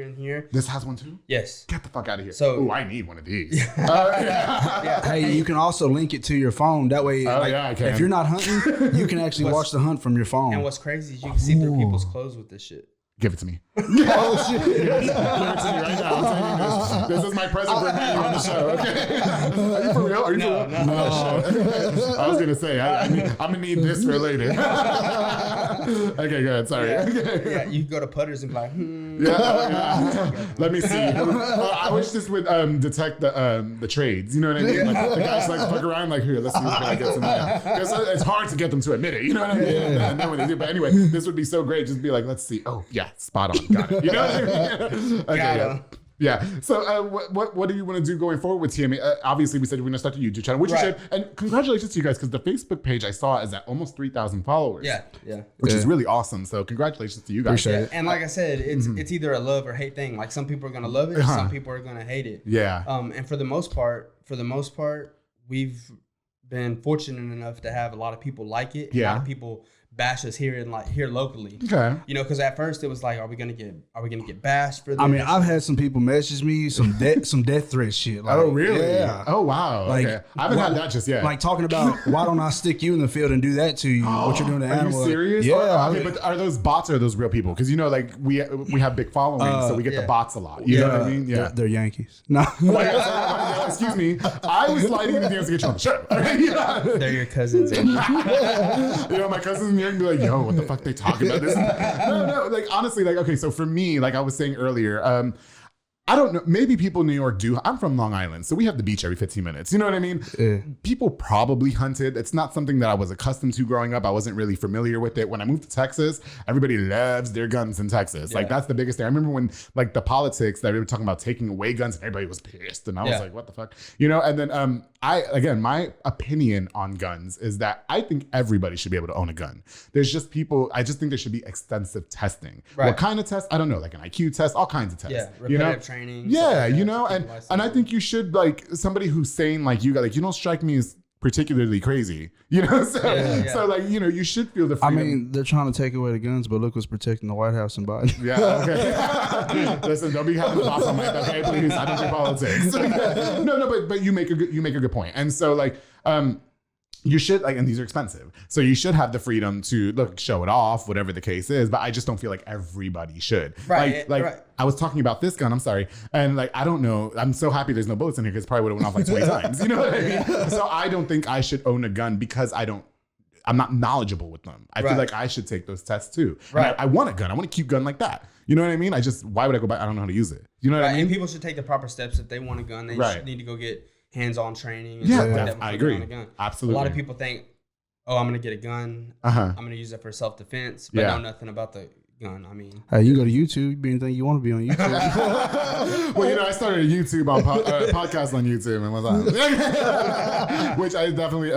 and here. This has one too? Yes. Get the fuck out of here. So, I need one of these. Hey, you can also link it to your phone. That way, I can. If you're not hunting, you can actually watch the hunt from your phone. And what's crazy is you can see through people's clothes with this shit. Give it to me. Oh shit! Give it to me right now. I'm telling you this is my present for me on the show. Okay? Are you for real? Are you for real? No. I was gonna say I'm gonna need this for later. Okay, go ahead. Sorry. Yeah. Okay. Yeah, you go to putters and be like, Let me see. I wish this would detect the trades. You know what I mean? Like the guys like fuck around. Like here, let's see if I get some. Because it's hard to get them to admit it. You know what I mean? And then when they do, but anyway, this would be so great. Just be like, let's see. Oh yeah. Spot on. Got it. You know what I mean? Okay, yeah. So what do you want to do going forward with TMA? Obviously, we said we're going to start the YouTube channel, which you should. And congratulations to you guys, because the Facebook page I saw is at almost 3,000 followers. Yeah. Which is really awesome. So congratulations to you guys. Appreciate it. And like I said, it's either a love or hate thing. Like some people are going to love it, some people are going to hate it. Yeah. And for the most part, we've been fortunate enough to have a lot of people like it. Yeah. A lot of people bash us here locally. Okay. You know, because at first it was like, are we gonna get bashed for this? I mean, I've had some people message me some death threat shit. Like, oh really? Yeah. Oh wow. Like, okay. I haven't had that just yet. Like talking about why don't I stick you in the field and do that to you? What you're doing to animals? Are you serious? Yeah. Okay, but are those bots or are those real people? Because you know, like we have big followings, so we get the bots a lot. You know what I mean? Yeah. They're Yankees. No. Excuse me. I was sliding in the DMs to get you on the show. They're your cousins. You know, my cousins in here can be like, yo, what the fuck they talking about this? No, like honestly, like, okay, so for me, like I was saying earlier, I don't know, maybe people in New York do. I'm from Long Island, so we have the beach every 15 minutes. You know what I mean? Yeah. People probably hunted. It's not something that I was accustomed to growing up. I wasn't really familiar with it. When I moved to Texas, everybody loves their guns in Texas. Like that's the biggest thing. I remember when like the politics that we were talking about taking away guns and everybody was pissed. And I was like, what the fuck? You know, and then my opinion on guns is that I think everybody should be able to own a gun. There's just people, I just think there should be extensive testing. Right. What kind of test? I don't know, like an IQ test, all kinds of tests. Yeah, you know? repetitive training. Yeah, you know, and I think you should, like, somebody who's sane like you, like, you don't strike me as particularly crazy, you know? So like, you know, you should feel the freedom. I mean, they're trying to take away the guns, but look what's protecting the White House and Biden. Yeah, okay. Listen, don't be having the boss on my back, okay? Please, I don't do politics. No, but you make a good point. And so like, you should, like, and these are expensive, so you should have the freedom to show it off, whatever the case is. But I just don't feel like everybody should. Right. I was talking about this gun, I'm sorry, and like I don't know, I'm so happy there's no bullets in here because probably would have went off like 20 times. You know what I mean? So I don't think I should own a gun because I'm not knowledgeable with them. I feel like I should take those tests too. Right. I want a gun. I want a cute gun like that. You know what I mean? Why would I go back? I don't know how to use it. You know what I mean? And people should take the proper steps if they want a gun. They need to go get hands-on training. And Yeah, stuff like that I agree. On a gun. Absolutely. A lot of people think, oh, I'm gonna get a gun. Uh-huh. I'm gonna use it for self-defense, but know nothing about the gun. I mean, Hey, you go to YouTube, you be anything you want to be on YouTube. Well, you know, I started a YouTube on podcast on YouTube and was on, which I definitely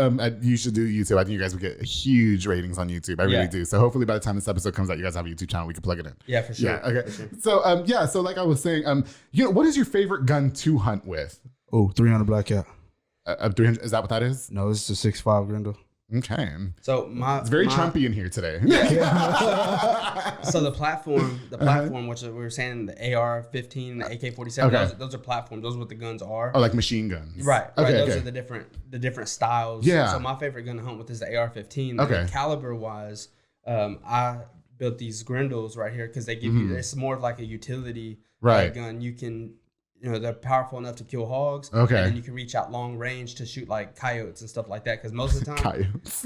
you should do YouTube. I think you guys would get huge ratings on YouTube. I really do. So hopefully by the time this episode comes out, you guys have a YouTube channel. We can plug it in. Yeah, for sure. Yeah. Okay. For sure. So so like I was saying, you know, what is your favorite gun to hunt with? Oh, 300 Blackout. 300. Is that what that is? No, it's a 6.5 Grindle. Okay. So it's very Trumpy in here today. So the platform, which we were saying, the AR-15, the AK-47, those are platforms. Those are what the guns are. Oh, like machine guns. Right. Those are the different styles. Yeah. So my favorite gun to hunt with is the AR-15. Okay. Caliber wise, I built these Grindles right here because they give you. It's more of like a utility gun. they're powerful enough to kill hogs. Okay. And then you can reach out long range to shoot like coyotes and stuff like that. Because most of the time, Coyotes.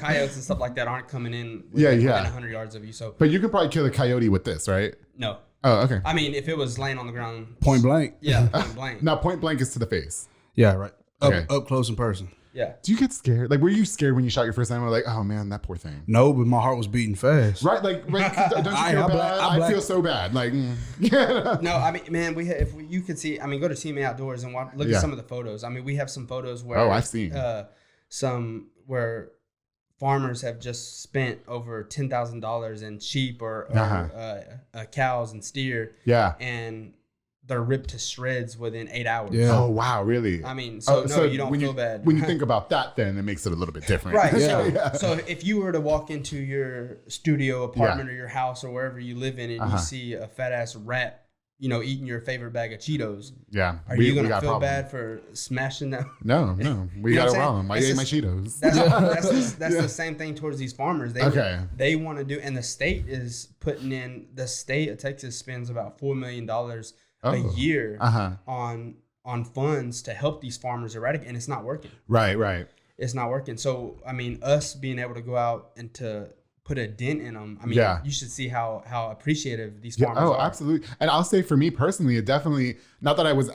coyotes and stuff like that aren't coming in within 100 yards of you. So, but you could probably kill a coyote with this, right? No. Oh, okay. I mean, if it was laying on the ground, Point blank. Yeah, point blank. Now, point blank is to the face. Yeah, right. Okay. Up close in person. Yeah. Do you get scared? Like, were you scared when you shot your first animal? Like, oh man, that poor thing. No, but my heart was beating fast. Right? Like, don't you feel bad? I feel so bad. Like, No, I mean, man, you could see. I mean, go to TMA Outdoors and look at some of the photos. I mean, we have some photos where I've seen some where farmers have just spent over $10,000 in sheep or cows and steer. Yeah. And they're ripped to shreds within 8 hours. Yeah. Oh wow, really? I mean, so you don't feel bad. When you think about that, then it makes it a little bit different. Right. Yeah. So if you were to walk into your studio apartment or your house or wherever you live in and you see a fat ass rat, eating your favorite bag of Cheetos. Yeah. Are you going to feel bad for smashing them? No. We got a problem. I ate my Cheetos. That's the same thing towards these farmers. They want to do, and the state is putting in, the state of Texas spends about $4 million a year on funds to help these farmers eradicate, and it's not working. Right. It's not working. So, I mean, us being able to go out and to put a dent in them, I mean, you should see how appreciative these farmers are. Oh, absolutely. And I'll say for me personally, it definitely, not that I was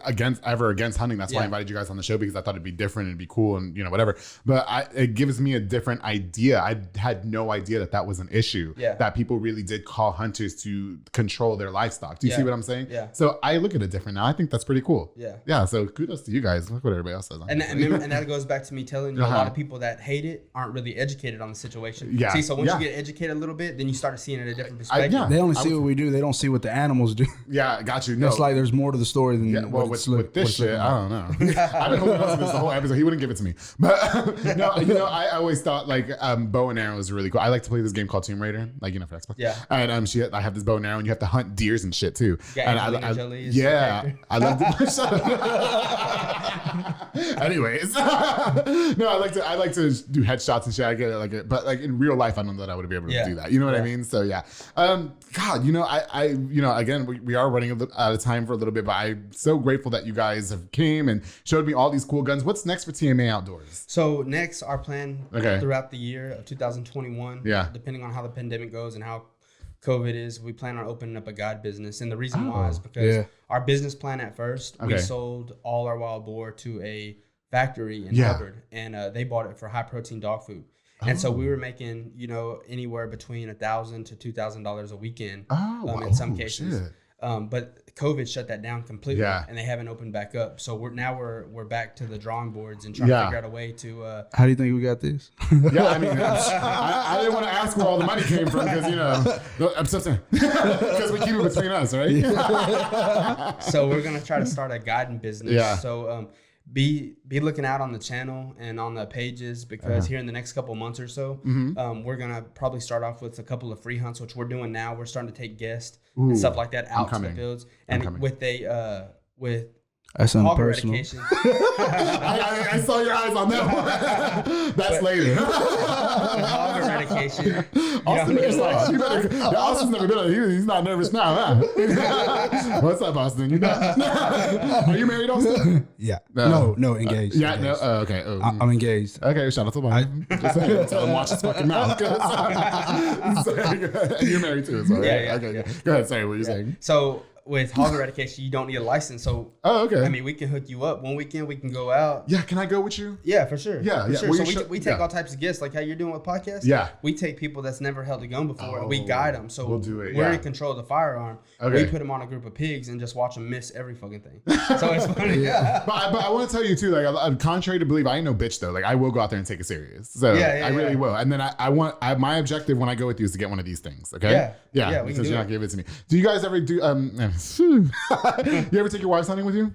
ever against hunting. That's why I invited you guys on the show, because I thought it'd be different and it'd be cool and, whatever. But it gives me a different idea. I had no idea that was an issue, that people really did call hunters to control their livestock. Do you see what I'm saying? Yeah. So I look at it different now. I think that's pretty cool. Yeah. Yeah. So kudos to you guys. Look what everybody else says. And that goes back to me telling you, a lot of people that hate it aren't really educated on the situation. Yeah. See, so once you get educated a little bit, then you start seeing it a different perspective. They only see what we do. They don't see what the animals do. Yeah, got you. No. It's like there's more to the story than with this shit, I don't know. I've been holding on to this the whole episode. He wouldn't give it to me. But no, I always thought like bow and arrow is really cool. I like to play this game called Tomb Raider, like for Xbox. Yeah. And I have this bow and arrow, and you have to hunt deers and shit too. Yeah, and I love it. Anyways, no, I like to do headshots and shit. I get it, but like in real life, I don't know that I would be able to do that. You know what I mean? So yeah. God, again, we are running out of time for a little bit, but I'm so grateful that you guys have came and showed me all these cool guns. What's next for TMA Outdoors? So next, our plan throughout the year of 2021, depending on how the pandemic goes and how COVID is, we plan on opening up a guide business. And the reason why is because our business plan at first, we sold all our wild boar to a factory in Hubbard, and they bought it for high protein dog food. And so we were making, anywhere between $1,000 to $2,000 a weekend in some cases. Shit. But COVID shut that down completely, and they haven't opened back up. So we're back to the drawing boards and trying to figure out a way to. How do you think we got this? Yeah, I mean, I didn't want to ask where all the money came from because we keep it between us, right? So we're gonna try to start a guiding business. Yeah. So be looking out on the channel and on the pages, because here in the next couple of months or so, we're gonna probably start off with a couple of free hunts, which we're doing now. We're starting to take guests and stuff like that out to the fields, and with that's hog personal. eradication. I saw your eyes on that one. That's later. Hog eradication. Austin's never been on. He's not nervous now, huh? What's up, Austin? Are you married, Austin? Yeah. No, engaged. Yeah, engaged. no. Okay. I'm engaged. Okay, shout out to Bob. Just saying, tell him watch his fucking mouth. You're married too, so right? Yeah. Okay. Go ahead. Sorry, what were you saying? So with hog eradication, you don't need a license. So okay. I mean, we can hook you up. One weekend we can go out. Yeah, can I go with you? Yeah, for sure. Yeah. For sure. Well, so we take all types of guests, like how you're doing with podcasts. Yeah. We take people that's never held a gun before, and we guide them. So we'll do it. We're in control of the firearm. Okay. We put them on a group of pigs and just watch them miss every fucking thing. So it's funny. But I want to tell you too, like, contrary to belief, I ain't no bitch though. Like, I will go out there and take it serious. So I really will. And then my objective when I go with you is to get one of these things. Okay. Yeah. Because you're not giving it to me. Do you guys ever do? You ever take your wives hunting with you?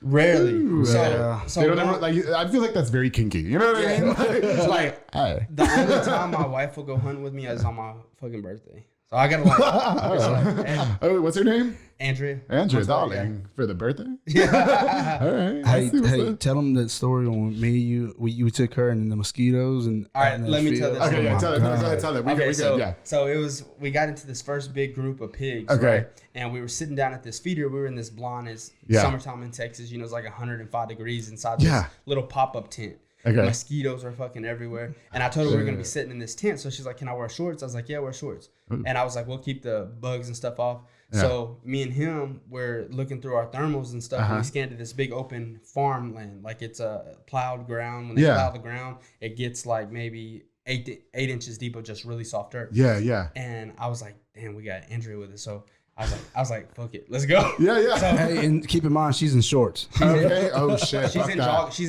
Rarely. So they don't ever, like, I feel like that's very kinky. You know what I mean? Like, the only time my wife will go hunting with me is on my fucking birthday. So I gotta like. Oh, what's her name? Andrea, darling, for the birthday. Yeah. All right. Hey, tell them that story on me. You took her and the mosquitoes and. All right, let me tell this. Okay, yeah, tell it. Go ahead, tell it. So we got into this first big group of pigs. Okay. Right? And we were sitting down at this feeder. We were in this blind. It's summertime in Texas. You know, it's like 105 degrees inside this little pop-up tent. Okay. Mosquitoes are fucking everywhere. And I told her we were going to be sitting in this tent. So she's like, can I wear shorts? I was like, yeah, wear shorts. And I was like, we'll keep the bugs and stuff off. Yeah. So me and him were looking through our thermals and stuff. And we scanned to this big open farmland. Like it's a plowed ground. When they plow the ground, it gets like maybe 8 inches deep of just really soft dirt. Yeah, yeah. And I was like, damn, we got Andrea with us. So I was like, fuck it, let's go. Yeah, yeah. So, hey, and keep in mind, she's in shorts. Okay. Oh shit. She's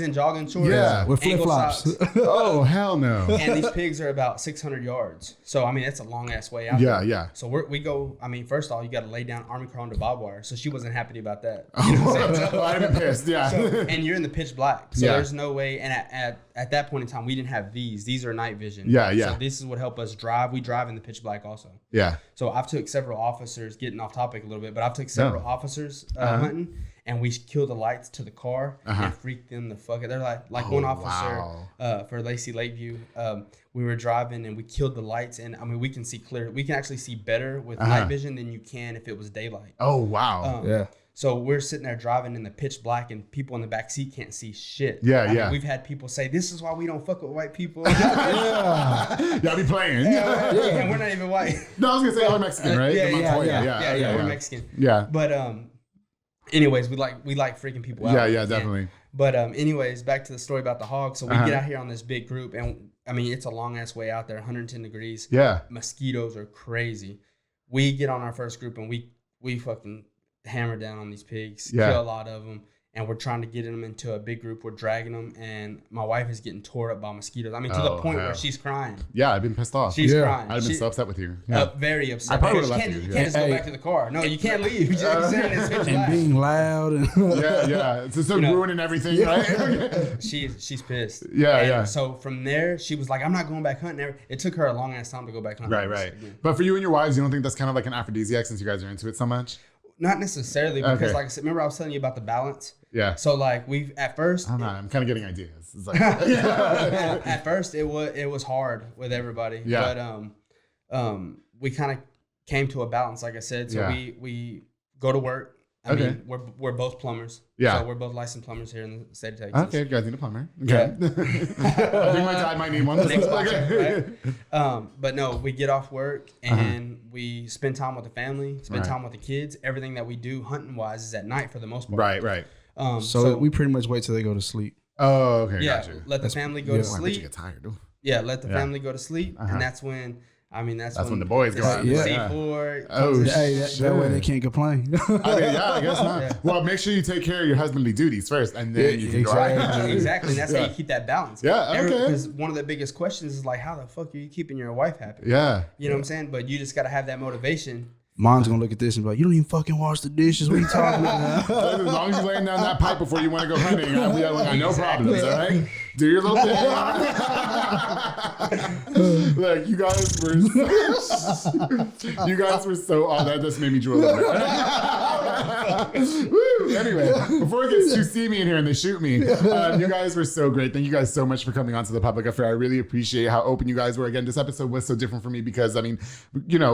in jogging shorts. Yeah, with flip flops. Oh hell no. And these pigs are about 600 yards. So I mean, it's a long ass way out. Yeah, there. yeah. So we go. I mean, first of all, you got to lay down army crawl into barbed wire. So she wasn't happy about that. You know what I'm saying? I'd have been pissed. Yeah. And you're in the pitch black. So there's no way. And at that point in time, we didn't have these. These are night vision. Yeah, yeah. So this is what helped us drive. We drive in the pitch black also. Yeah. So I've took several officers, getting off topic a little bit, but I've took several officers hunting, and we killed the lights to the car and freaked them the fuck out. They're like one officer for Lacey Lakeview. We were driving and we killed the lights, and I mean we can see clear. We can actually see better with night vision than you can if it was daylight. Oh wow. Yeah. So we're sitting there driving in the pitch black, and people in the back seat can't see shit. Yeah, I mean, yeah. we've had people say, "This is why we don't fuck with white people." Y'all be playing. And we're not even white. No, I was gonna say y'all Mexican, right? Yeah, Montoya. yeah, we're Mexican. Yeah. But anyways, we like freaking people out. Yeah, definitely. But anyways, back to the story about the hogs. So we get out here on this big group, and I mean it's a long ass way out there, 110 degrees. Yeah. Mosquitoes are crazy. We get on our first group and we fucking hammer down on these pigs, kill a lot of them, and we're trying to get them into a big group. We're dragging them, and my wife is getting tore up by mosquitoes. I mean, to the point where she's crying. Yeah, I've been pissed off. She's crying. I'd have been so upset with you. Yeah. Very upset. I probably would have you left you. can't just go back to the car. No, you can't leave. And being loud. And yeah. It's just ruining everything, right? She's pissed. Yeah. So from there, she was like, I'm not going back hunting. It took her a long ass time to go back hunting. Right. But for you and your wives, you don't think that's kind of like an aphrodisiac since you guys are into it so much? Not necessarily, because like I said, remember I was telling you about the balance? Yeah. So like we've at first I'm kind of getting ideas. It's like at first it was hard with everybody. Yeah. But we kind of came to a balance, like I said. So we go to work. I mean, we're both plumbers. Yeah. So we're both licensed plumbers here in the state of Texas. Okay, you guys need a plumber. Okay. Yeah. I think my dad might need one. Right? But no, we get off work and we spend time with the family, spend time with the kids. Everything that we do hunting wise is at night for the most part. Right. So we pretty much wait till they go to sleep. Oh, okay. Yeah. Gotcha. Let the family go to sleep. I bet you get tired, though. Yeah, let the family go to sleep, and that's when. I mean, that's when the boys go out. C4. Oh, that way they can't complain. I mean, I guess not. Yeah. Well, make sure you take care of your husbandly duties first, and then you can go out. Exactly. That's how you keep that balance. Yeah, okay. Because one of the biggest questions is like, how the fuck are you keeping your wife happy? Yeah. You know what I'm saying? But you just got to have that motivation. Mom's gonna look at this and be like, "You don't even fucking wash the dishes. What are you talking about?" As long as you're laying down that pipe before you want to go hunting, we got no problems. All right, do your little thing. Look, you guys were so. Oh, that just made me drool a little bit. Woo! Anyway, before it gets too steamy in here and they shoot me, you guys were so great. Thank you guys so much for coming on to the Public Affair. I really appreciate how open you guys were. Again, this episode was so different for me because I mean,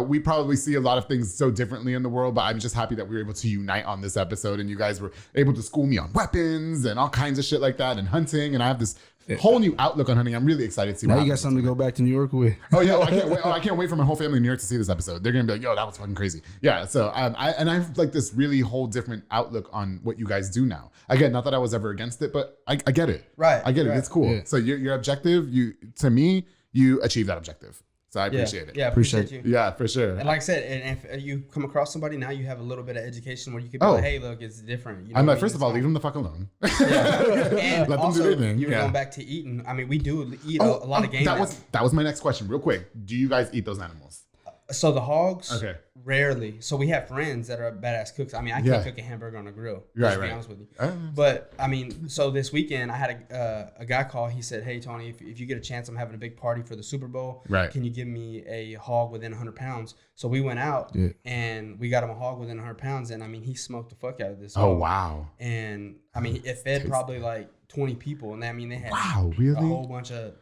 we probably see a lot of things so differently in the world, but I'm just happy that we were able to unite on this episode and you guys were able to school me on weapons and all kinds of shit like that and hunting, and I have this whole new outlook on hunting. I'm really excited to see now you got something to go back to New York with. Oh yeah, I can't wait. I can't wait for my whole family in New York to see this episode. They're gonna be like, yo, that was fucking crazy. Yeah, so I have like this really whole different outlook on what you guys do now. Again, not that I was ever against it, but I get it. Right. I get it. It's cool. Yeah. So your objective, you achieve that objective. So I appreciate it. Yeah, appreciate you. Yeah, for sure. And like I said, and if you come across somebody now, you have a little bit of education where you could be like, hey, look, it's different. You know I'm like, first of all, leave them the fuck alone. And let also, them do their thing. You were going back to eating. I mean, we do eat a lot of game. That was my next question, real quick. Do you guys eat those animals? So the hogs, Okay. rarely. So we have friends that are badass cooks. I mean, I can't cook a hamburger on a grill. Right, to be right. honest with you. But I mean, so this weekend I had a guy call. He said, "Hey Tony, if you get a chance, I'm having a big party for the Super Bowl. Right. Can you give me a hog within 100 pounds?" So we went out and we got him a hog within 100 pounds, and I mean, he smoked the fuck out of this. Oh hog. wow. And I mean, it fed probably like 20 people, and I mean, they had really? a whole bunch of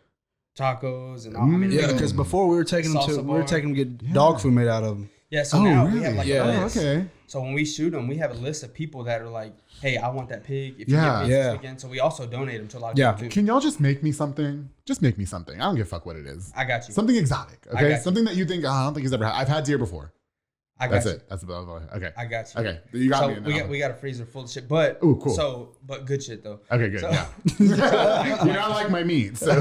tacos and all. I mean, because before we were taking them to get dog food made out of them. Yeah, so now we have like a Oh, list. okay. So when we shoot them, we have a list of people that are like, "Hey, I want that pig. If you Yeah. get me this weekend." So we also donate them to a lot of people too. Can y'all just make me something? Just make me something. I don't give a fuck what it is. I got you. Something exotic, okay? got Something that you think, I don't think he's ever had. I've had deer before. That's it. That's about it. Okay. I got you. Okay. You got me. So we got a freezer full of shit, but Ooh, cool. But good shit though. Okay, good. So, Yeah. You know, I like my meat. So.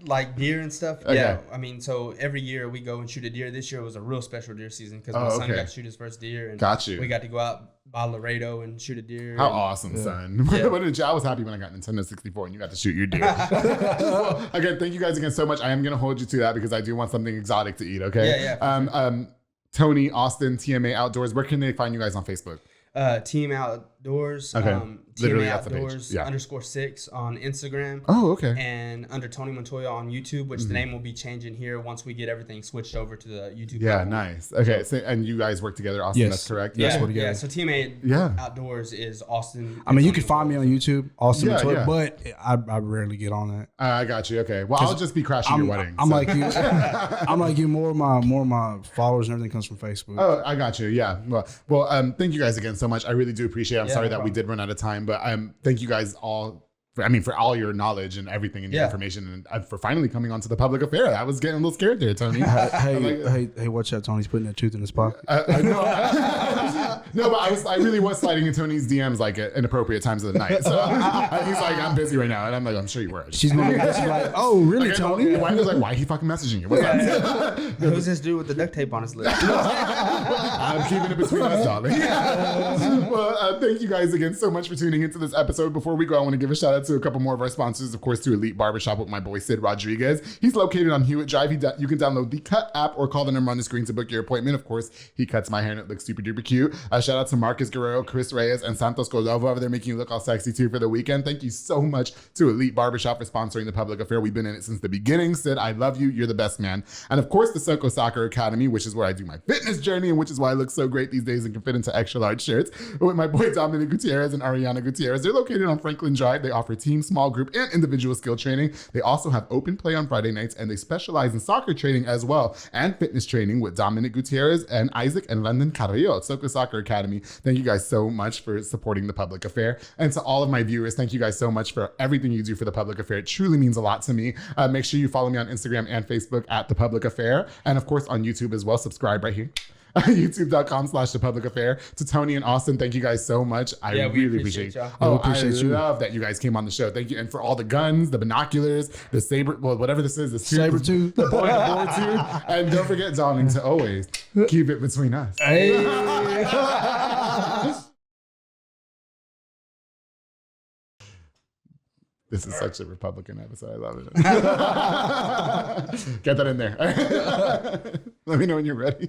like deer and stuff. Okay. Yeah. I mean, so every year we go and shoot a deer. This year was a real special deer season because my son got to shoot his first deer. And got you. We got to go out by Laredo and shoot a deer. How awesome, son. Yeah. I was happy when I got Nintendo 64 and you got to shoot your deer. Well, again, thank you guys again so much. I am going to hold you to that because I do want something exotic to eat, okay? Yeah. Tony, Austin, TMA Outdoors. Where can they find you guys on Facebook? TMA Outdoors. Okay. Literally, TMA that's the page. Outdoors Yeah. _6 on Instagram. Oh, okay. And under Tony Montoya on YouTube, which the name will be changing here once we get everything switched over to the YouTube. Yeah, platform. nice. Okay, so, and you guys work together, Austin, Yes. that's correct? Yeah, what yeah. So TMA Outdoors is Austin. I mean, you can find me on YouTube, Austin Montoya, yeah. but I rarely get on that. I got you. Okay. Well, I'll just be crashing your wedding. I'm so. like you. I'm like you. More of my followers and everything comes from Facebook. Oh, I got you. Yeah. Well, thank you guys again so much. I really do appreciate it. I'm sorry no that we problem. did run out of time, but thank you guys all. For all your knowledge and everything and your information, and for finally coming onto the public affair. I was getting a little scared there, Tony. Hey, watch out, Tony's putting that tooth in his pocket. I know. No, but I really was sliding in Tony's DMs like at inappropriate times of the night. So he's like, I'm busy right now, and I'm like, I'm sure you were. She's gonna be like, oh, really, Tony? Why was like, why he fucking messaging you? What's up? Who's this dude with the duct tape on his lip? I'm keeping it between us, darling. Well, thank you guys again so much for tuning into this episode. Before we go, I want to give a shout out to a couple more of our sponsors, of course, to Elite Barbershop with my boy Sid Rodriguez. He's located on Hewitt Drive. You can download the Cut app or call the number on the screen to book your appointment. Of course, he cuts my hair and it looks super duper cute. Shout out to Marcus Guerrero, Chris Reyes, and Santos Cordova over there making you look all sexy too for the weekend. Thank you so much to Elite Barbershop for sponsoring the public affair. We've been in it since the beginning. Sid, I love you. You're the best man. And of course, the Soko Soccer Academy, which is where I do my fitness journey and which is why I look so great these days and can fit into extra large shirts with my boy Dominic Gutierrez and Ariana Gutierrez. They're located on Franklin Drive. They offer team, small group, and individual skill training. They also have open play on Friday nights, and they specialize in soccer training as well and fitness training with Dominic Gutierrez and Isaac and London Carrillo at Soko Soccer Academy. Thank you guys so much for supporting the public affair. And to all of my viewers, thank you guys so much for everything you do for the public affair. It truly means a lot to me. Make sure you follow me on Instagram and Facebook at The Public Affair. And of course on YouTube as well. Subscribe right here. YouTube.com/The Public Affair. To Tony and Austin, thank you guys so much. I really appreciate y'all. Oh, I love that you guys came on the show. Thank you. And for all the guns, the binoculars, the saber, well, whatever this is, the Saber tooth, the board tooth. And don't forget, darling, to always keep it between us. Hey. This is such a Republican episode. I love it. Get that in there. Let me know when you're ready.